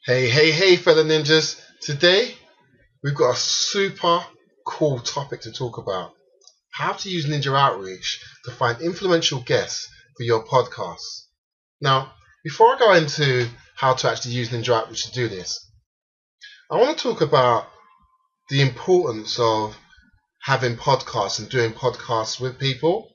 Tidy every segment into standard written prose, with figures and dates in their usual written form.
Hey, fellow ninjas. Today, we've got a super cool topic to talk about. How to use Ninja Outreach to find influential guests for your podcast. Now, before I go into how to actually use Ninja Outreach to do this, I want to talk about the importance of having podcasts and doing podcasts with people.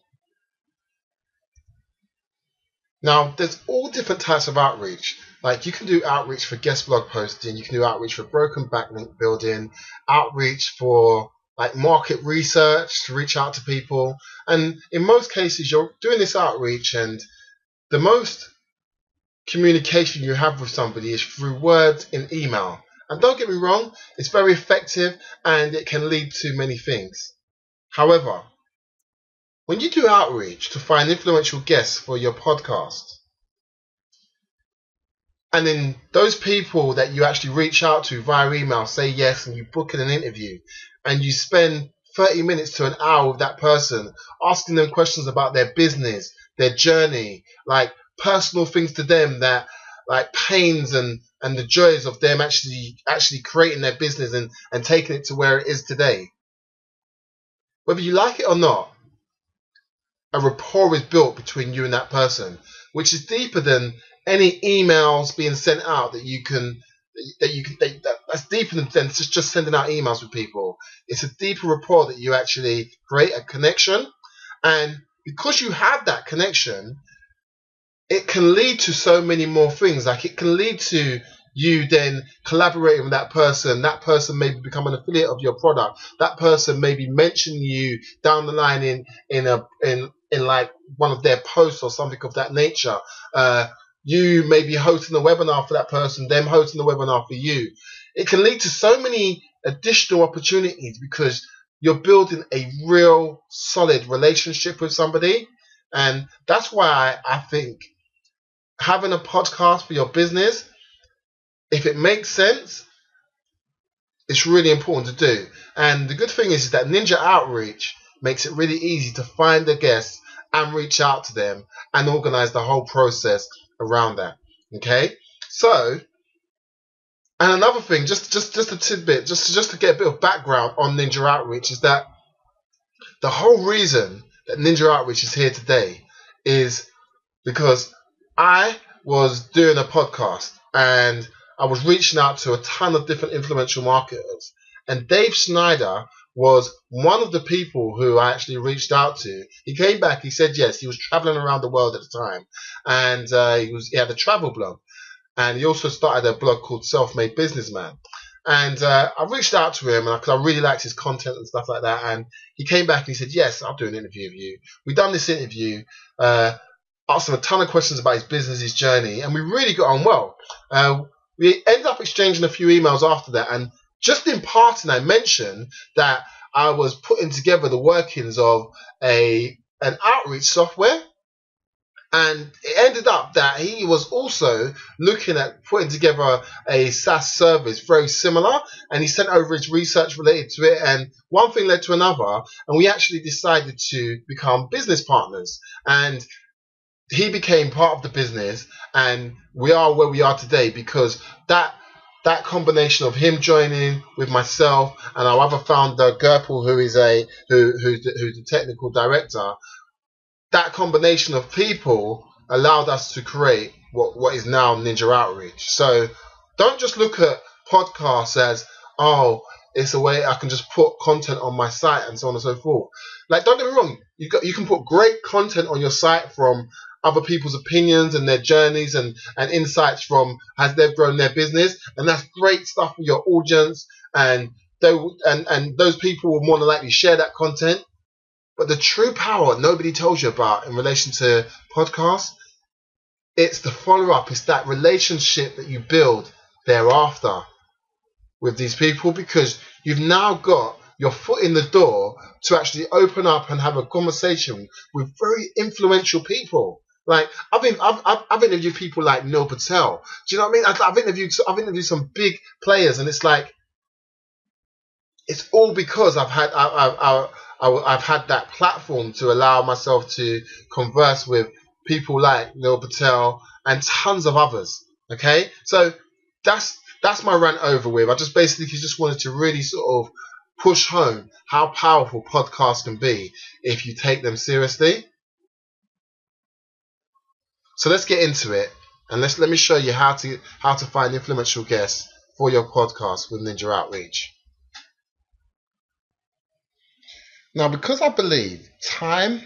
Now, there's all different types of outreach. Like, you can do outreach for guest blog posting, you can do outreach for broken backlink building, outreach for like market research to reach out to people. And in most cases, you're doing this outreach, and the most communication you have with somebody is through words in email. And don't get me wrong, it's very effective and it can lead to many things. However, when you do outreach to find influential guests for your podcast, and then those people that you actually reach out to via email say yes, and you book in an interview, and you spend 30 minutes to an hour with that person, asking them questions about their business, their journey, like personal things to them, that like pains and the joys of them actually creating their business and taking it to where it is today. Whether you like it or not, a rapport is built between you and that person, which is deeper than any emails being sent out that's deeper than just sending out emails with people. It's a deeper rapport that you actually create a connection, and because you have that connection, it can lead to so many more things. Like, it can lead to you then collaborating with that person maybe become an affiliate of your product, that person maybe mention you down the line in like one of their posts or something of that nature. You may be hosting a webinar for that person, them hosting the webinar for you. It can lead to so many additional opportunities because you're building a real solid relationship with somebody. And that's why I think having a podcast for your business, if it makes sense, it's really important to do. And the good thing is that Ninja Outreach makes it really easy to find the guests and reach out to them and organize the whole process around that. Okay, so, and another thing, just a tidbit, just to get a bit of background on Ninja Outreach, is that the whole reason that Ninja Outreach is here today is because I was doing a podcast and I was reaching out to a ton of different influential marketers, and Dave Schneider was one of the people who I actually reached out to. He came back, he said yes, he was traveling around the world at the time, and he had a travel blog, and he also started a blog called Self-Made Businessman. And I reached out to him because I really liked his content and stuff like that, and he came back and he said, yes, I'll do an interview with you. We done this interview, asked him a ton of questions about his business, his journey, and we really got on well. We ended up exchanging a few emails after that, and just in passing, I mentioned that I was putting together the workings of an outreach software, and it ended up that he was also looking at putting together a SaaS service very similar, and he sent over his research related to it, and one thing led to another, and we actually decided to become business partners, and he became part of the business, and we are where we are today because that combination of him joining with myself and our other founder Gerpel, who's the technical director, that combination of people allowed us to create what is now Ninja Outreach. So don't just look at podcasts as, oh, it's a way I can just put content on my site and so on and so forth. Like, don't get me wrong, you can put great content on your site from other people's opinions and their journeys and insights from as they've grown their business, and that's great stuff for your audience, and those people will more than likely share that content. But the true power nobody tells you about in relation to podcasts, it's the follow-up, it's that relationship that you build thereafter with these people, because you've now got your foot in the door to actually open up and have a conversation with very influential people. Like, I've interviewed people like Neil Patel. Do you know what I mean? I've interviewed some big players, and it's like, it's all because I've had that platform to allow myself to converse with people like Neil Patel and tons of others. Okay, so that's my rant over with. I just basically just wanted to really sort of push home how powerful podcasts can be if you take them seriously. So let's get into it, and let me show you how to find influential guests for your podcast with Ninja Outreach. Now, because I believe time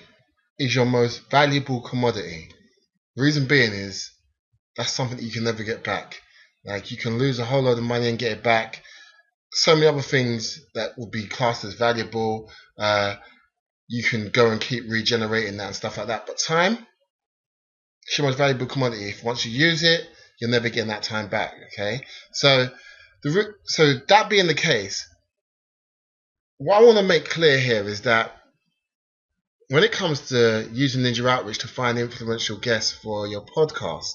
is your most valuable commodity, the reason being is that's something that you can never get back. Like, you can lose a whole load of money and get it back. So many other things that would be classed as valuable. You can go and keep regenerating that and stuff like that. But time, it's your most valuable commodity. If once you use it, you're never getting that time back. Okay, so that being the case, what I want to make clear here is that when it comes to using Ninja Outreach to find influential guests for your podcast,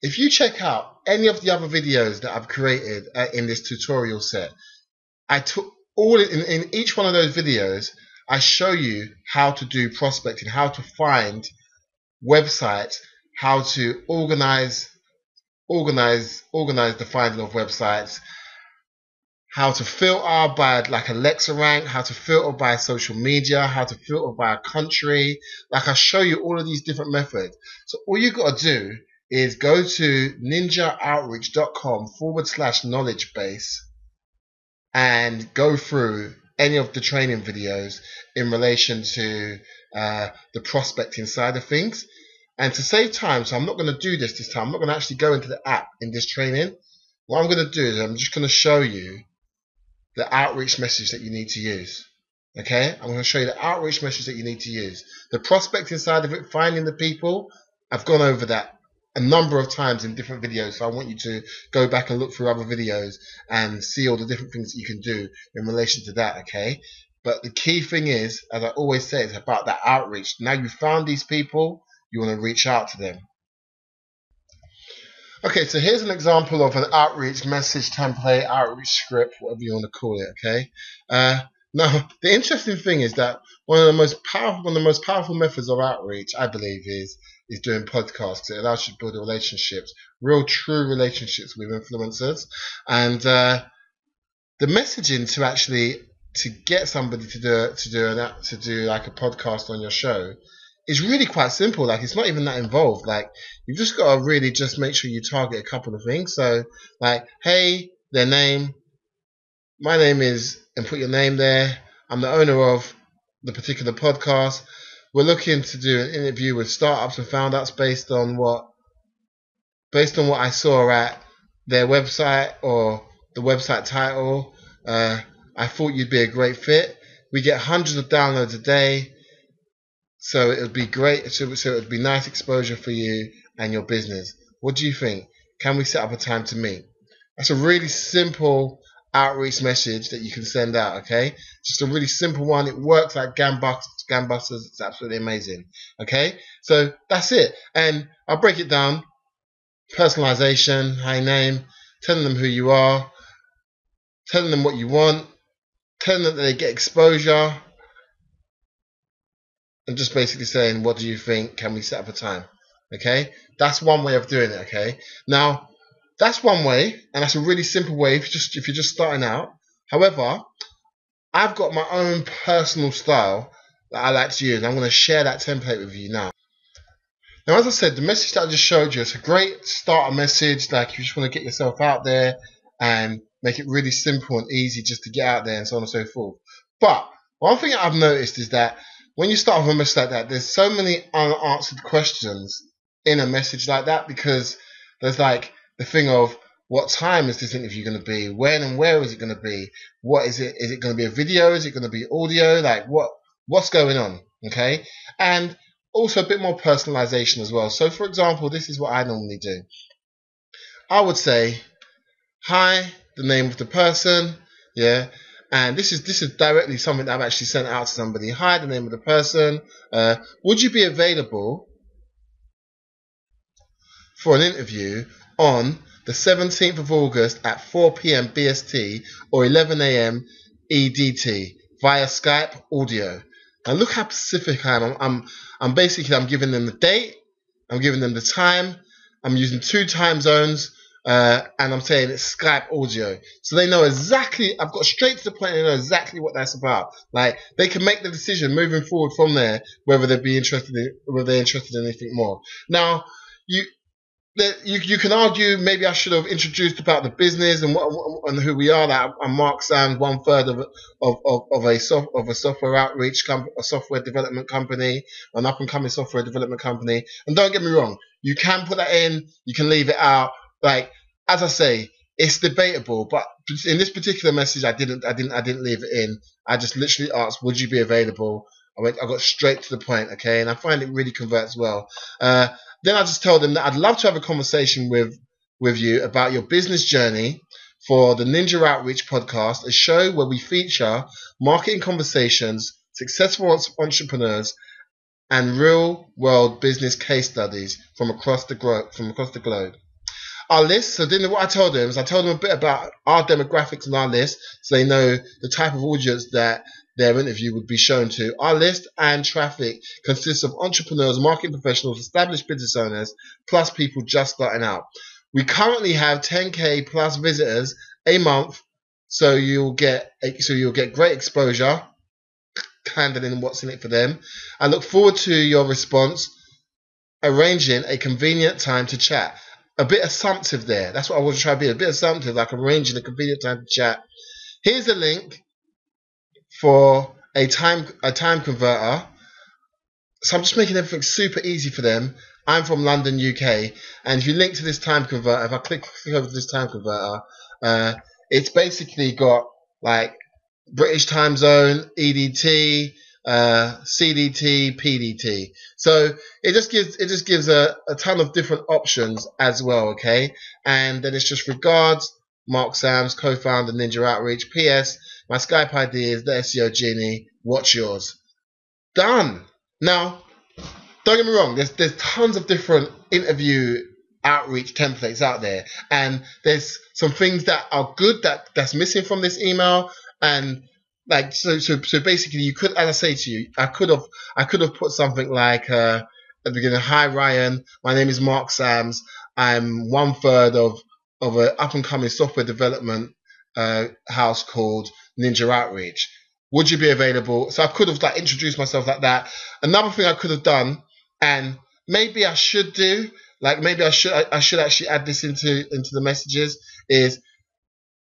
if you check out any of the other videos that I've created in this tutorial set, I took all in each one of those videos. I show you how to do prospecting, how to find websites, how to organize the finding of websites, how to filter by like Alexa rank, how to filter by social media, how to filter by a country. Like, I show you all of these different methods. So all you got to do is go to ninjaoutreach.com/knowledge base and go through any of the training videos in relation to the prospecting side of things. And to save time, so I'm not going to do this time. I'm not going to actually go into the app in this training. What I'm going to do is I'm just going to show you the outreach message that you need to use. Okay? I'm going to show you the outreach message that you need to use. The prospecting side of it, finding the people, I've gone over that a number of times in different videos, so I want you to go back and look through other videos and see all the different things that you can do in relation to that, okay? But the key thing is, as I always say, it's about that outreach. Now you've found these people, you want to reach out to them. Okay, so here's an example of an outreach message template, outreach script, whatever you want to call it, okay? Now, the interesting thing is that one of the most powerful methods of outreach, I believe, is doing podcasts. It allows you to build relationships, real, true relationships with influencers, and the messaging to get somebody to do like a podcast on your show is really quite simple. Like, it's not even that involved. Like, you've just got to really just make sure you target a couple of things. So, like, hey, their name. My name is, and put your name there. I'm the owner of the particular podcast. We're looking to do an interview with startups and founders based on what I saw at their website or the website title. I thought you'd be a great fit. We get hundreds of downloads a day, so it would be great. So it would be nice exposure for you and your business. What do you think? Can we set up a time to meet? That's a really simple outreach message that you can send out, okay? Just a really simple one. It works like gangbusters. It's absolutely amazing, okay? So that's it. And I'll break it down. Personalization, high name, telling them who you are, telling them what you want, telling them that they get exposure, and just basically saying, what do you think? Can we set up a time? Okay? That's one way of doing it, okay? Now, that's one way, and that's a really simple way if you're just starting out. However, I've got my own personal style that I like to use, and I'm going to share that template with you now. Now, as I said, the message that I just showed you is a great starter message. Like, if you just want to get yourself out there and make it really simple and easy just to get out there and so on and so forth. But one thing I've noticed is that when you start with a message like that, there's so many unanswered questions in a message like that, because there's like the thing of, what time is this interview going to be? When and where is it going to be? What is it? Is it going to be a video? Is it going to be audio? Like, what's going on? Okay? And also a bit more personalization as well. So, for example, this is what I normally do. I would say, hi, the name of the person, yeah, and this is directly something that I've actually sent out to somebody. Hi, the name of the person. Would you be available for an interview on the 17th of August at 4 p.m. BST or 11 a.m. EDT via Skype audio? And look how specific I am. I'm basically giving them the date, I'm giving them the time, I'm using 2 time zones, and I'm saying it's Skype audio, so they know exactly. I've got straight to the point. They know exactly what that's about. Like they can make the decision moving forward from there whether they'd be interested in whether they're interested in anything more. Now, you can argue maybe I should have introduced about the business and and who we are. That I'm Mark Sams, 1/3 of a software outreach company, a software development company, an up and coming software development company. And don't get me wrong, you can put that in, you can leave it out. Like as I say, it's debatable. But in this particular message, I didn't leave it in. I just literally asked, would you be available? I got straight to the point, okay, and I find it really converts well. Then I just told them that I'd love to have a conversation with you about your business journey for the Ninja Outreach podcast, a show where we feature marketing conversations, successful entrepreneurs, and real-world business case studies from across the globe. Our list, so then what I told them is I told them a bit about our demographics and our list, so they know the type of audience that their interview would be shown to. Our list and traffic consists of entrepreneurs, marketing professionals, established business owners, plus people just starting out. We currently have 10K plus visitors a month, so you'll get great exposure, handling what's in it for them. I look forward to your response, arranging a convenient time to chat. A bit assumptive there. That's what I want to try to be. A bit assumptive, like arranging a convenient time to chat. Here's a link for a time converter. So I'm just making everything super easy for them. I'm from London, UK, and if you link to this time converter, if I click over to this time converter, it's basically got like British time zone, EDT, CDT, PDT. So it just gives a ton of different options as well, okay? And then it's just regards, Mark Sams, co-founder Ninja Outreach. PS, my Skype ID is the SEO Genie. What's yours? Done. Now, don't get me wrong. There's tons of different interview outreach templates out there, and there's some things that are good that's missing from this email. And like so basically, you could, as I say to you, I could have put something like at the beginning. Hi Ryan, my name is Mark Sams. I'm 1/3 of an up and coming software development house called Ninja Outreach. Would you be available? So I could have like introduced myself like that. Another thing I could have done, and maybe I should do, like maybe I should actually add this into the messages, is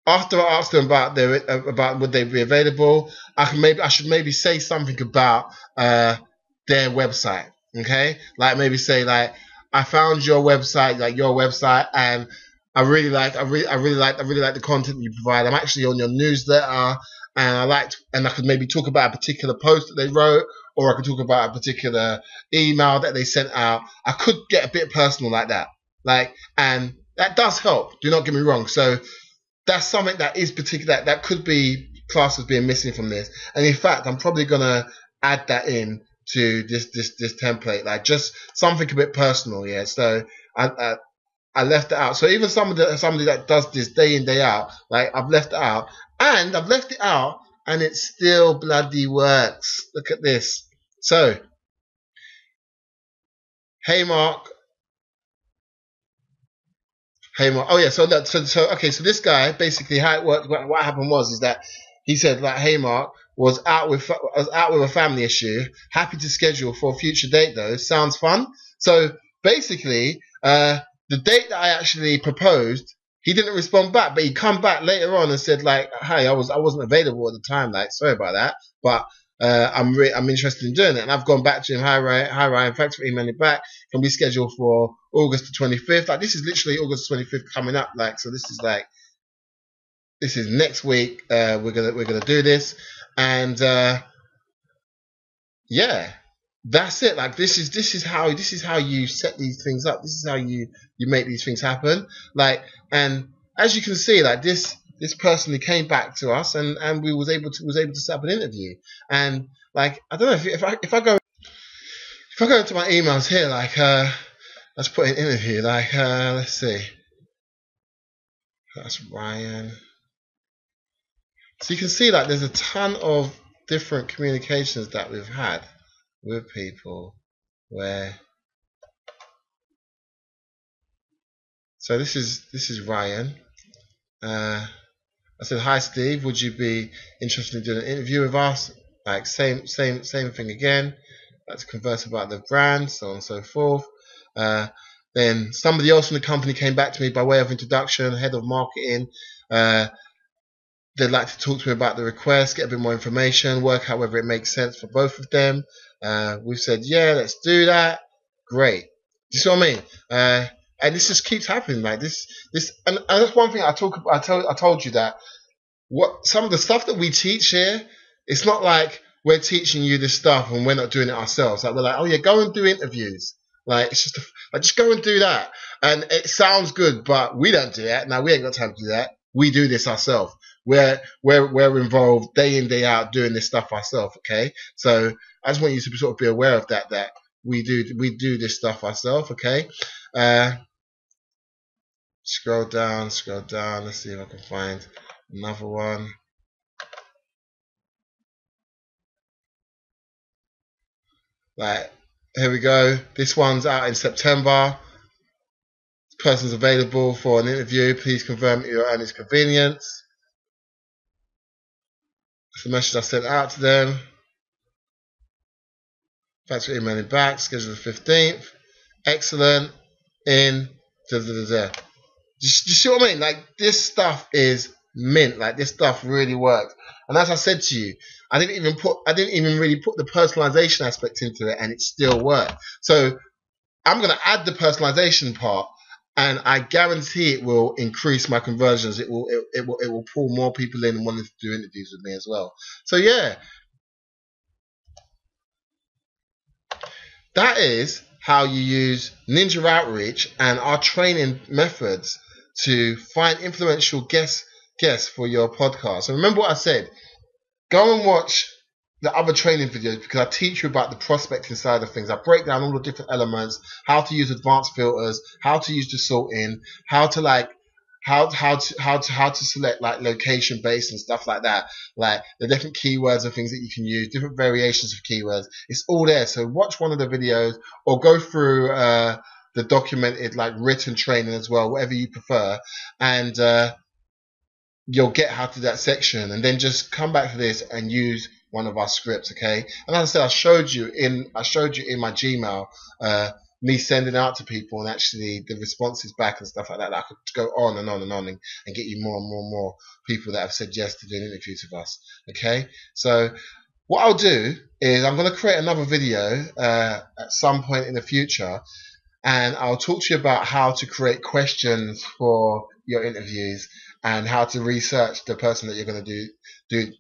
after I asked them about would they be available, I should maybe say something about their website, okay? Like maybe say like, I found your website, and I really like the content you provide. I'm actually on your newsletter, and I could maybe talk about a particular post that they wrote, or I could talk about a particular email that they sent out. I could get a bit personal like that, and that does help. Do not get me wrong. So that's something that is particular that could be classed as being missing from this. And in fact, I'm probably gonna add that in to this template, like just something a bit personal. Yeah. So I left it out. So even somebody that does this day in, day out, like I've left it out, and it still bloody works. Look at this. So, hey Mark. Oh yeah. So okay. So this guy basically, how it worked. What happened was that he said like, hey Mark, was out with a family issue. Happy to schedule for a future date though. Sounds fun. So basically, the date that I actually proposed, he didn't respond back, but he come back later on and said like, "Hi, I wasn't available at the time. Like, sorry about that, but I'm interested in doing it." And I've gone back to him. Hi Ryan, thanks for emailing back. Can we schedule for August the 25th? Like, this is literally August 25th coming up. Like, so this is next week. We're gonna do this, and yeah. That's it. Like this is how you set these things up. This is how you make these things happen. Like, and as you can see, like this person who came back to us and we was able to set up an interview. And like, I don't know if I go into my emails here, like let's put in interview. Like let's see. That's Ryan. So you can see like there's a ton of different communications that we've had with people where So this is Ryan. I said, hi Steve, would you be interested in doing an interview with us? Like same thing again. Like to converse about the brand, so on and so forth. Then somebody else from the company came back to me by way of introduction, head of marketing. They'd like to talk to me about the request, get a bit more information, work out whether it makes sense for both of them. We've said, yeah, let's do that. Great. Do you see what I mean? And this just keeps happening, like this, and that's one thing I told you that what some of the stuff that we teach here, it's not like we're teaching you this stuff and we're not doing it ourselves. Like we're like, oh yeah, go and do interviews. Like it's just just go and do that. And it sounds good, but we don't do that. Now we ain't got time to do that. We do this ourselves. We're involved day in, day out doing this stuff ourselves. Okay, so I just want you to sort of be aware of that we do this stuff ourselves. Okay. Scroll down. Let's see if I can find another one. Like, here we go. This one's out in September. This person's available for an interview. Please confirm your earnings convenience. That's the message I sent out to them. Thanks for emailing back. Schedule the 15th. Excellent. In. Da, da, da, da. Do you see what I mean? Like, this stuff is mint. Like, this stuff really works. And as I said to you, I didn't even really put the personalization aspect into it, and it still worked. So I'm going to add the personalization part, and I guarantee it will increase my conversions. It will pull more people in and wanting to do interviews with me as well. So yeah, that is how you use NinjaOutreach and our training methods to find influential guests for your podcast. And remember what I said. Go and watch the other training videos because I teach you about the prospecting side of things. I break down all the different elements, how to use advanced filters, how to use the sorting, how to select like location based and stuff like that, like the different keywords and things that you can use, different variations of keywords. It's all there. So watch one of the videos or go through the documented like written training as well, whatever you prefer, and you'll get how to do that section, and then just come back to this and use one of our scripts, okay? And as I said, I showed you in my Gmail me sending out to people and actually the responses back and stuff like that. I could go on and on and on and get you more and more people that have said yes to doing interviews with us, okay? So what I'll do is I'm going to create another video at some point in the future, and I'll talk to you about how to create questions for your interviews and how to research the person that you're going to do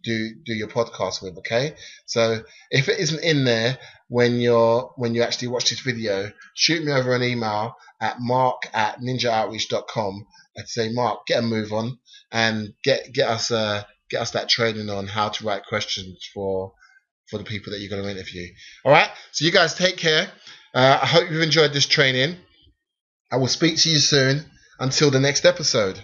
your podcast with. Okay, so if it isn't in there when you actually watch this video, shoot me over an email at mark@ninjaoutreach.com and say, Mark, get a move on and get us that training on how to write questions for the people that you're going to interview. All right, so you guys take care. I hope you've enjoyed this training. I will speak to you soon. Until the next episode.